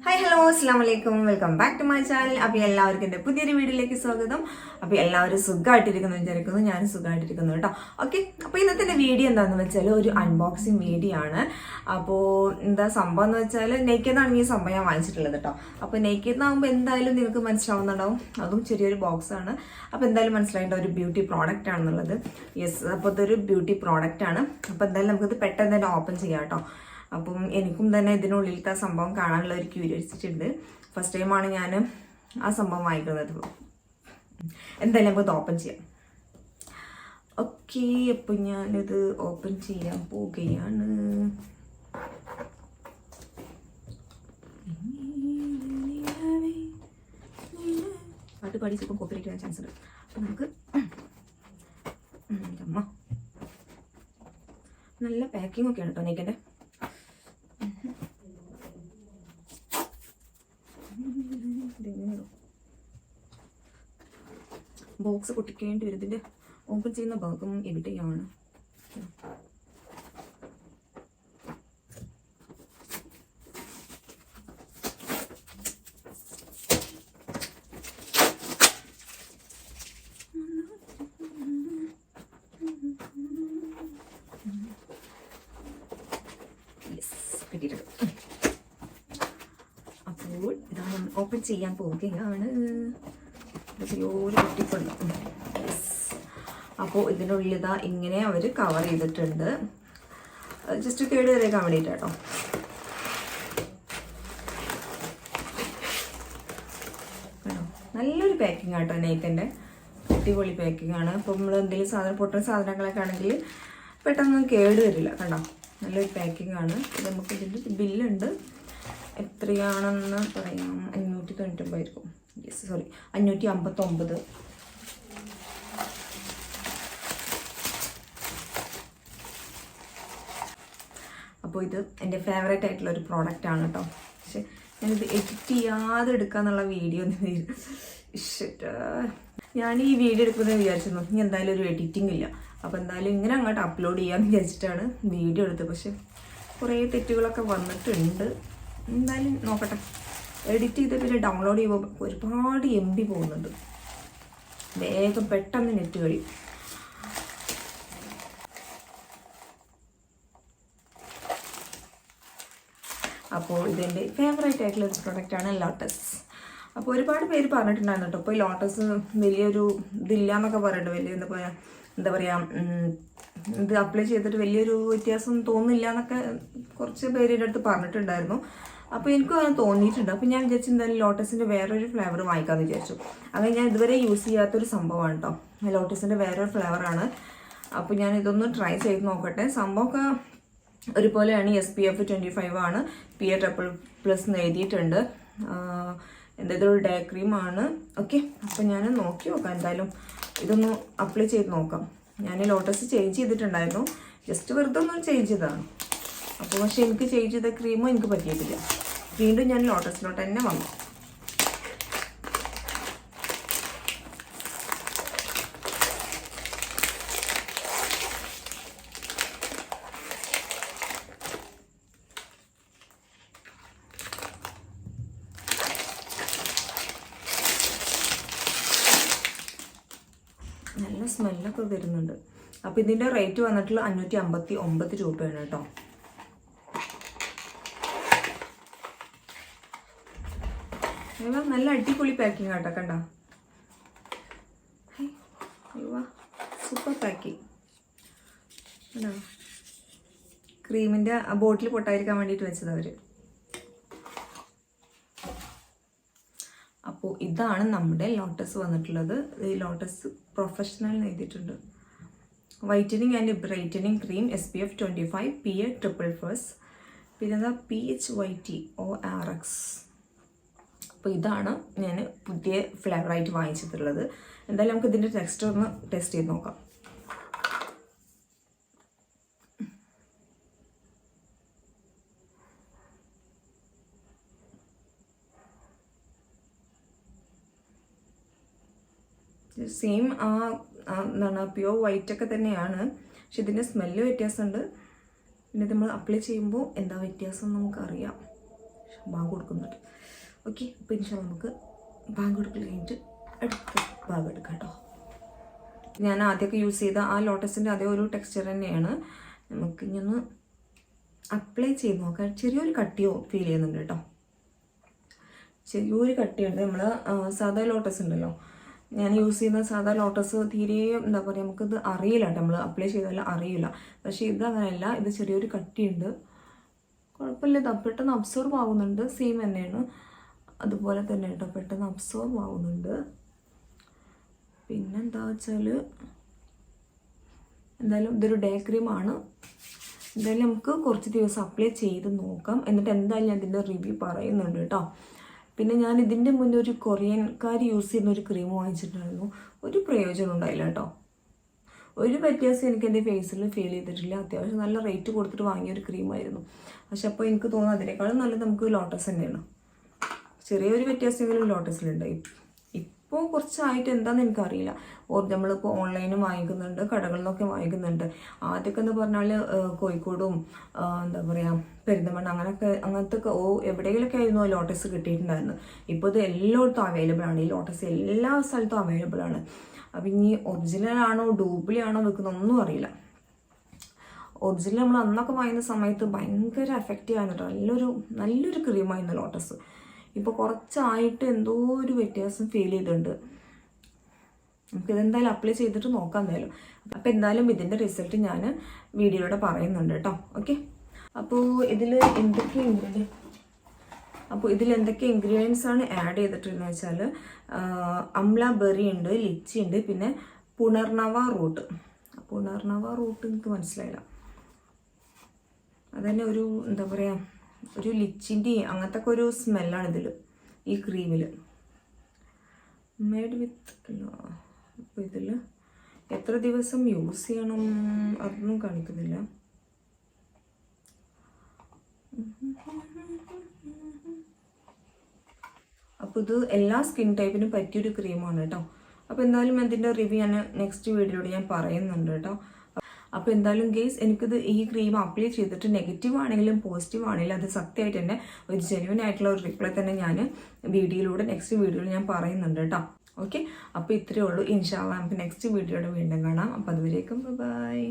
Hi hello അസ്സാം വലൈക്കും welcome back to my channel. അപ്പോൾ എല്ലാവർക്കും എൻ്റെ പുതിയൊരു വീഡിയോയിലേക്ക് സ്വാഗതം. അപ്പോൾ എല്ലാവരും സുഖമായിട്ടിരിക്കുന്നു വിചാരിക്കുന്നു, ഞാനും സുഖമായിട്ടിരിക്കുന്നു കേട്ടോ. ഓക്കെ, അപ്പോൾ ഇന്നത്തെ വീഡിയോ എന്താണെന്ന് വെച്ചാൽ ഒരു അൺബോക്സിങ് വീഡിയോ ആണ്. അപ്പോൾ എന്താ സംഭവം എന്ന് വെച്ചാൽ നെയ്ക്കെന്നാണ് ഈ സംഭവം ഞാൻ വാങ്ങിച്ചിട്ടുള്ളത് കേട്ടോ. അപ്പോൾ നെയ്ക്കെന്നാകുമ്പോൾ എന്തായാലും നിങ്ങൾക്ക് മനസ്സിലാവുന്നുണ്ടാവും, അതും ചെറിയൊരു ബോക്സ് ആണ്. അപ്പോൾ എന്തായാലും മനസ്സിലായിട്ട് ഒരു ബ്യൂട്ടി പ്രോഡക്റ്റ് ആണെന്നുള്ളത്. യെസ്, അപ്പോൾ ഇതൊരു ബ്യൂട്ടി പ്രോഡക്റ്റ് ആണ്. അപ്പോൾ എന്തായാലും നമുക്കിത് പെട്ടെന്ന് തന്നെ ഓപ്പൺ ചെയ്യാം കേട്ടോ. അപ്പം എനിക്കും തന്നെ ഇതിനുള്ളിലത്തെ ആ സംഭവം കാണാനുള്ള ഒരു ക്യൂരിയോസിറ്റി ഉണ്ട്. ഫസ്റ്റ് ടൈമാണ് ഞാൻ ആ സംഭവം വാങ്ങിക്കുന്നത്. എന്തായാലും നമുക്കത് ഓപ്പൺ ചെയ്യാം. ഓക്കെ, അപ്പം ഞാനിത് ഓപ്പൺ ചെയ്യാൻ പോവുകയാണ്. പാട്ട് പാടി ചിലപ്പം കോപ്പറേറ്റ് ചെയ്യാൻ ചാൻസ് ഉണ്ട്. അപ്പം നമുക്ക് അമ്മ നല്ല പാക്കിംഗ് ഒക്കെയാണ് കേട്ടോ നെയ്ക്കിൻ്റെ. ബോക്സ് പൊട്ടിക്കേണ്ടി വരും. ഇതിൻ്റെ ഓപ്പൺ ചെയ്യുന്ന ഭാഗം എവിടെയാണ്? കിട്ടിയിട്ടുണ്ട്. അപ്പോൾ ഇതാണ് ഓപ്പൺ ചെയ്യാൻ പോവുകയാണ്. ചെറിയൊരു കുട്ടിക്കുണ്ട്. അപ്പോൾ ഇതിനുള്ളിൽ ഇതാ ഇങ്ങനെ അവർ കവർ ചെയ്തിട്ടുണ്ട്. ജസ്റ്റ് കേട് വരെയൊക്കെ വേണ്ടിയിട്ട് കേട്ടോ. നല്ലൊരു പാക്കിംഗ് ആട്ടോ നെയ്ക്കിൻ്റെ, അടിപൊളി പാക്കിംഗ് ആണ്. അപ്പോൾ നമ്മൾ എന്തെങ്കിലും സാധനം പൊട്ടുന്ന സാധനങ്ങളൊക്കെ ആണെങ്കിൽ പെട്ടെന്ന് കേട് വരില്ല. കണ്ടോ, നല്ലൊരു പാക്കിംഗ് ആണ്. നമുക്ക് ഇതിൻ്റെ ബില്ലുണ്ട്. എത്രയാണെന്ന് പറയാം. 599 ആയിരിക്കും. Yes, sorry 559. അപ്പോൾ ഇത് എൻ്റെ ഫേവറേറ്റ് ആയിട്ടുള്ള ഒരു പ്രോഡക്റ്റ് ആണ് കേട്ടോ. പക്ഷെ ഞാനിത് എഡിറ്റ് ചെയ്യാതെ എടുക്കാന്നുള്ള വീഡിയോ ഞാൻ ഈ വീഡിയോ എടുക്കുന്നത് വിചാരിച്ചിരുന്നു ഇനി എന്തായാലും ഒരു എഡിറ്റിംഗ് ഇല്ല, അപ്പോൾ എന്തായാലും ഇങ്ങനെ അങ്ങോട്ട് അപ്ലോഡ് ചെയ്യാമെന്ന് വിചാരിച്ചിട്ടാണ് വീഡിയോ എടുത്തത്. പക്ഷെ കുറേ തെറ്റുകളൊക്കെ വന്നിട്ടുണ്ട്. എന്തായാലും നോക്കട്ടെ. എഡിറ്റ് ചെയ്ത് പിന്നെ ഡൗൺലോഡ് ചെയ്യുമ്പോൾ ഒരുപാട് MB പോകുന്നുണ്ട്. വേഗം പെട്ടെന്ന് നെറ്റ് കഴിയും. അപ്പോൾ ഇതെൻ്റെ ഫേവറേറ്റ് ആയിട്ടുള്ള ഒരു പ്രൊഡക്റ്റാണ് ലോട്ടസ്. അപ്പോൾ ഒരുപാട് പേര് പറഞ്ഞിട്ടുണ്ടായിരുന്നു കേട്ടോ, ഇപ്പോൾ ലോട്ടസ് വലിയൊരു ഇതില്ല എന്നൊക്കെ പറയുന്നുണ്ട്. വലിയ എന്താ പറയുക, ഇത് അപ്ലൈ ചെയ്തിട്ട് വലിയൊരു വ്യത്യാസം തോന്നില്ല എന്നൊക്കെ കുറച്ച് പേര് എൻ്റെ അടുത്ത് പറഞ്ഞിട്ടുണ്ടായിരുന്നു. അപ്പോൾ എനിക്കും അത് തോന്നിയിട്ടുണ്ട്. അപ്പോൾ ഞാൻ വിചാരിച്ചു എന്തായാലും ലോട്ടസിൻ്റെ വേറൊരു ഫ്ലേവർ വാങ്ങിക്കാമെന്ന് വിചാരിച്ചു. അങ്ങനെ ഞാൻ ഇതുവരെ യൂസ് ചെയ്യാത്തൊരു സംഭവമാണ് കേട്ടോ, ലോട്ടസിൻ്റെ വേറൊരു ഫ്ലേവറാണ്. അപ്പോൾ ഞാൻ ഇതൊന്ന് ട്രൈ ചെയ്ത് നോക്കട്ടെ. സംഭവമൊക്കെ ഒരുപോലെയാണ്. SPF 25 ആണ്, PA++ എന്ന് എഴുതിയിട്ടുണ്ട്. എന്തെങ്കിലും ഒരു ഡേ ക്രീമാണ്. ഓക്കെ, അപ്പോൾ ഞാൻ നോക്കി നോക്കാം. എന്തായാലും ഇതൊന്ന് അപ്ലൈ ചെയ്ത് നോക്കാം. ഞാൻ ലോട്ടസ് ചേഞ്ച് ചെയ്തിട്ടുണ്ടായിരുന്നു, ജസ്റ്റ് വെറുതെ ഒന്ന് ചേഞ്ച് ചെയ്തതാണ്. അപ്പോൾ പക്ഷേ എനിക്ക് ചേഞ്ച് ചെയ്ത ക്രീമും എനിക്ക് പറ്റിയിട്ടില്ല. വീണ്ടും ഞാൻ ലോട്ടസിലോട്ട് തന്നെ വന്നു. നല്ല സ്മെല്ലൊക്കെ വരുന്നുണ്ട്. അപ്പോൾ ഇതിൻ്റെ റേറ്റ് വന്നിട്ടുള്ള 559 രൂപയാണ് കേട്ടോ. നല്ല അടിപൊളി പാക്കിംഗ് ആട്ടോ. കണ്ടോ, സൂപ്പർ പാക്കിംഗ്. ക്രീമിൻ്റെ ബോട്ടിൽ പൊട്ടായിരിക്കാൻ വേണ്ടിയിട്ട് വെച്ചത് അവർ. അപ്പോൾ ഇതാണ് നമ്മുടെ ലോട്ടസ് വന്നിട്ടുള്ളത്. ഈ ലോട്ടസ് പ്രൊഫഷണൽ എഴുതിയിട്ടുണ്ട്. Whitening and brightening cream SPF 25 PA++. പിന്നെ PHYTORX. അപ്പോൾ ഇതാണ് ഞാൻ പുതിയ ഫ്ലേവറായിട്ട് വാങ്ങിച്ചിട്ടുള്ളത്. എന്തായാലും നമുക്ക് ഇതിൻ്റെ ടെക്സ്ചർ ഒന്ന് ടെസ്റ്റ് ചെയ്ത് നോക്കാം. സെയിം എന്താണ് പ്യുവർ വൈറ്റ് ഒക്കെ തന്നെയാണ്, പക്ഷെ ഇതിൻ്റെ സ്മെല്ല് വ്യത്യാസമുണ്ട്. പിന്നെ നമ്മൾ അപ്ലൈ ചെയ്യുമ്പോൾ എന്താ വ്യത്യാസം നമുക്കറിയാം. ബാങ്ക് കൊടുക്കുന്നുണ്ട്. ഓക്കെ, അപ്പോൾ ഇൻഷാ നമുക്ക് ബാങ്ക് കൊടുക്കൽ കഴിഞ്ഞിട്ട് അടുത്ത ഭാഗം എടുക്കാം കേട്ടോ. ഞാൻ ആദ്യമൊക്കെ യൂസ് ചെയ്ത ആ ലോട്ടസിൻ്റെ അതേ ഒരു ടെക്സ്ചർ തന്നെയാണ്. നമുക്ക് ഇനി ഒന്ന് അപ്ലൈ ചെയ്ത് നോക്കാം. ചെറിയൊരു കട്ടിയോ ഫീൽ ചെയ്യുന്നുണ്ട് കേട്ടോ, ചെറിയൊരു കട്ടിയുണ്ട്. നമ്മൾ സാധാ ലോട്ടസ് ഉണ്ടല്ലോ, ഞാൻ യൂസ് ചെയ്യുന്ന സാധാ ലോട്ടസ് തീരെ എന്താ പറയുക, നമുക്കിത് അറിയില്ല കേട്ടോ, നമ്മൾ അപ്ലൈ ചെയ്താൽ അറിയില്ല. പക്ഷേ ഇത് അങ്ങനെയല്ല, ഇത് ചെറിയൊരു കട്ടിയുണ്ട്, കുഴപ്പമില്ല. ഇത് പെട്ടെന്ന് അബ്സോർബ് ആവുന്നുണ്ട്. സെയിം തന്നെയാണ്, അതുപോലെ തന്നെ കേട്ടോ, പെട്ടെന്ന് അബ്സോർബ് ആവുന്നുണ്ട്. പിന്നെന്താ വെച്ചാൽ എന്തായാലും ഇതൊരു ഡേ ക്രീമാണ്. എന്തായാലും നമുക്ക് കുറച്ച് ദിവസം അപ്ലൈ ചെയ്ത് നോക്കാം, എന്നിട്ട് എന്തായാലും ഞാൻ ഇതിൻ്റെ റിവ്യൂ പറയുന്നുണ്ട് കേട്ടോ. പിന്നെ ഞാൻ ഇതിൻ്റെ മുന്നേ ഒരു കൊറിയൻകാർ യൂസ് ചെയ്യുന്ന ഒരു ക്രീം വാങ്ങിച്ചിട്ടുണ്ടായിരുന്നു, ഒരു പ്രയോജനം ഉണ്ടായില്ല കേട്ടോ. ഒരു വ്യത്യാസം എനിക്ക് എൻ്റെ ഫേസിൽ ഫീൽ ചെയ്തിട്ടില്ല. അത്യാവശ്യം നല്ല റേറ്റ് കൊടുത്തിട്ട് വാങ്ങിയ ഒരു ക്രീമായിരുന്നു. പക്ഷെ അപ്പോൾ എനിക്ക് തോന്നുന്നു അതിനേക്കാളും നല്ലത് നമുക്ക് ലോട്ടസ് തന്നെയാണ്. ചെറിയൊരു വ്യത്യാസമെങ്കിലും ലോട്ടസിലുണ്ട്. ഇപ്പോൾ കുറച്ചായിട്ട് എന്താണെന്ന് എനിക്കറിയില്ല. നമ്മളിപ്പോൾ ഓൺലൈനും വാങ്ങിക്കുന്നുണ്ട്, കടകളിൽ നിന്നൊക്കെ വാങ്ങിക്കുന്നുണ്ട്. ആദ്യമൊക്കെ എന്ന് പറഞ്ഞാൽ കോഴിക്കോടും എന്താ പറയുക പെരിന്തമണ്ണ അങ്ങനത്തെ എവിടെയെങ്കിലുമൊക്കെ ആയിരുന്നു ലോട്ടസ് കിട്ടിയിട്ടുണ്ടായിരുന്നു. ഇപ്പോൾ ഇത് എല്ലായിടത്തും അവൈലബിൾ ആണ്. ഈ ലോട്ടസ് എല്ലാ സ്ഥലത്തും അവൈലബിൾ ആണ്. അപ്പം ഇനി ഒറിജിനൽ ആണോ ഡ്യൂപ്ലി ആണോ വെക്കുന്നൊന്നും അറിയില്ല. ഒറിജിനൽ നമ്മൾ അന്നൊക്കെ വാങ്ങുന്ന സമയത്ത് ഭയങ്കര എഫക്റ്റീവ് ആയിരുന്നു കേട്ടോ. നല്ലൊരു ക്രീമായിരുന്നു ലോട്ടസ്. ഇപ്പോൾ കുറച്ചായിട്ട് എന്തോ ഒരു വ്യത്യാസം ഫീൽ ചെയ്തിട്ടുണ്ട്. നമുക്കിതെന്തായാലും അപ്ലൈ ചെയ്തിട്ട് നോക്കാം എന്തായാലും. അപ്പോൾ എന്തായാലും ഇതിൻ്റെ റിസൾട്ട് ഞാൻ വീഡിയോയിലൂടെ പറയുന്നുണ്ട് കേട്ടോ. ഓക്കെ, അപ്പോൾ ഇതിൽ എന്തൊക്കെ ഇൻഗ്രീഡിയൻസ് ആണ് ആഡ് ചെയ്തിട്ടുണ്ടെന്ന് വെച്ചാൽ അംല ബെറി ഉണ്ട്, ലിച്ചി ഉണ്ട്, പിന്നെ പുനർനവ റൂട്ട് എനിക്ക് മനസ്സിലായില്ല. അതന്നെ ഒരു എന്താ പറയുക, ഒരു ലിച്ചിൻ്റെ അങ്ങനത്തെ ഒക്കെ ഒരു സ്മെല്ലാണ് ഇതിൽ, ഈ ക്രീമിൽ മെയ്ഡ് വിത്ത്. അപ്പോൾ ഇതിൽ എത്ര ദിവസം യൂസ് ചെയ്യണം അതൊന്നും കാണിക്കുന്നില്ല. അപ്പോൾ ഇത് എല്ലാ സ്കിൻ ടൈപ്പിനും പറ്റിയൊരു ക്രീമാണ് കേട്ടോ. അപ്പോൾ എന്തായാലും ഇതിൻ്റെ റിവ്യൂ ഞാൻ നെക്സ്റ്റ് വീഡിയോയിലൂടെ ഞാൻ പറയുന്നുണ്ട് കേട്ടോ. അപ്പോൾ എന്തായാലും ഗേസ്, എനിക്കിത് ഈ ക്രീം അപ്ലൈ ചെയ്തിട്ട് നെഗറ്റീവ് ആണെങ്കിലും പോസിറ്റീവ് ആണെങ്കിലും അത് സത്യമായിട്ട് തന്നെ ഒരു ജെന്യുവൻ ആയിട്ടുള്ള ഒരു റിപ്ലൈ തന്നെ ഞാൻ നെക്സ്റ്റ് വീഡിയോയിൽ ഞാൻ പറയുന്നുണ്ട് കേട്ടോ. ഓക്കെ, അപ്പോൾ ഇത്രയേ ഉള്ളൂ. ഇൻഷാ അല്ലാഹ് നമുക്ക് നെക്സ്റ്റ് വീഡിയോയുടെ വീണ്ടും കാണാം. അപ്പോൾ അതുവരേക്കും ബൈ.